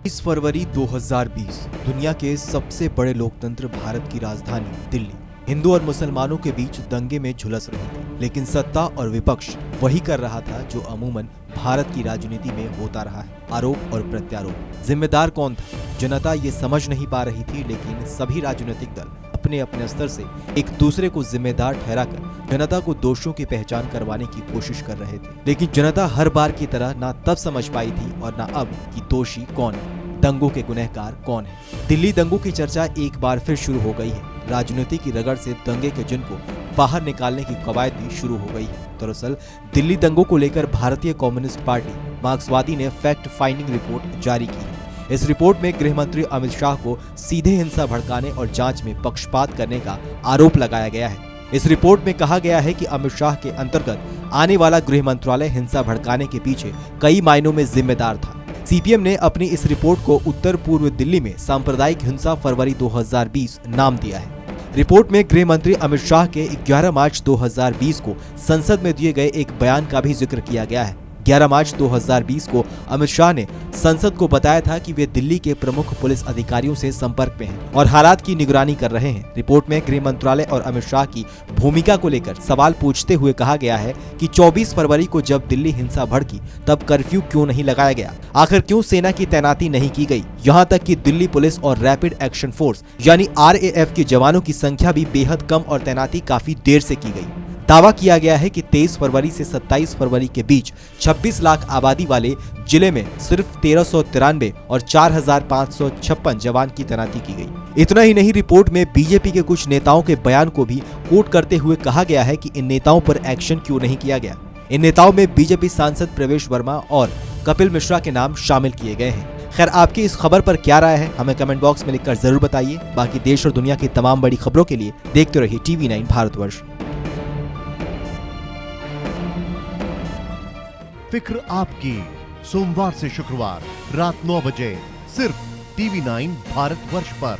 20 फरवरी 2020 दुनिया के सबसे बड़े लोकतंत्र भारत की राजधानी दिल्ली हिंदू और मुसलमानों के बीच दंगे में झुलस रही थी, लेकिन सत्ता और विपक्ष वही कर रहा था जो अमूमन भारत की राजनीति में होता रहा है, आरोप और प्रत्यारोप। जिम्मेदार कौन था? जनता ये समझ नहीं पा रही थी, लेकिन सभी राजनीतिक दल अपने अपने स्तर से एक दूसरे को जिम्मेदार ठहराकर जनता को दोषियों की पहचान करवाने की कोशिश कर रहे थे। लेकिन जनता हर बार की तरह ना तब समझ पाई थी और ना अब कि दोषी कौन है, दंगों के गुनहगार कौन है। दिल्ली दंगों की चर्चा एक बार फिर शुरू हो गई है। राजनीति की रगड़ से दंगे के जिन को बाहर निकालने की कवायद भी शुरू हो गई है। दरअसल दिल्ली दंगों को लेकर भारतीय कम्युनिस्ट पार्टी मार्क्सवादी ने फैक्ट फाइंडिंग रिपोर्ट जारी की है। इस रिपोर्ट में गृह मंत्री अमित शाह को सीधे हिंसा भड़काने और जांच में पक्षपात करने का आरोप लगाया गया है। इस रिपोर्ट में कहा गया है कि अमित शाह के अंतर्गत आने वाला गृह मंत्रालय हिंसा भड़काने के पीछे कई मायनों में जिम्मेदार था। सीपीएम ने अपनी इस रिपोर्ट को उत्तर पूर्व दिल्ली में सांप्रदायिक हिंसा फरवरी 2020 नाम दिया है। रिपोर्ट में गृह मंत्री अमित शाह के 11 मार्च 2020 को संसद में दिए गए एक बयान का भी जिक्र किया गया है। 11 मार्च 2020 को अमित शाह ने संसद को बताया था कि वे दिल्ली के प्रमुख पुलिस अधिकारियों से संपर्क में हैं और हालात की निगरानी कर रहे हैं। रिपोर्ट में गृह मंत्रालय और अमित शाह की भूमिका को लेकर सवाल पूछते हुए कहा गया है कि 24 फरवरी को जब दिल्ली हिंसा भड़की तब कर्फ्यू क्यों नहीं लगाया गया? आखिर क्यों सेना की तैनाती नहीं की गई? यहाँ तक कि दिल्ली पुलिस और रैपिड एक्शन फोर्स यानी RAF के जवानों की संख्या भी बेहद कम और तैनाती काफी देर से की गई। दावा किया गया है कि 23 फरवरी से 27 फरवरी के बीच 26 लाख आबादी वाले जिले में सिर्फ 1393 और 4556 जवान की तैनाती की गई। इतना ही नहीं, रिपोर्ट में बीजेपी के कुछ नेताओं के बयान को भी कोट करते हुए कहा गया है कि इन नेताओं पर एक्शन क्यों नहीं किया गया। इन नेताओं में बीजेपी सांसद प्रवेश वर्मा और कपिल मिश्रा के नाम शामिल किए गए हैं। खैर, आपकी इस खबर पर क्या राय है, हमें कमेंट बॉक्स में लिखकर जरूर बताइए। बाकी देश और दुनिया की तमाम बड़ी खबरों के लिए देखते रहिए TV9 भारतवर्ष। फिक्र आपकी, सोमवार से शुक्रवार रात 9 बजे सिर्फ TV9 भारतवर्ष पर।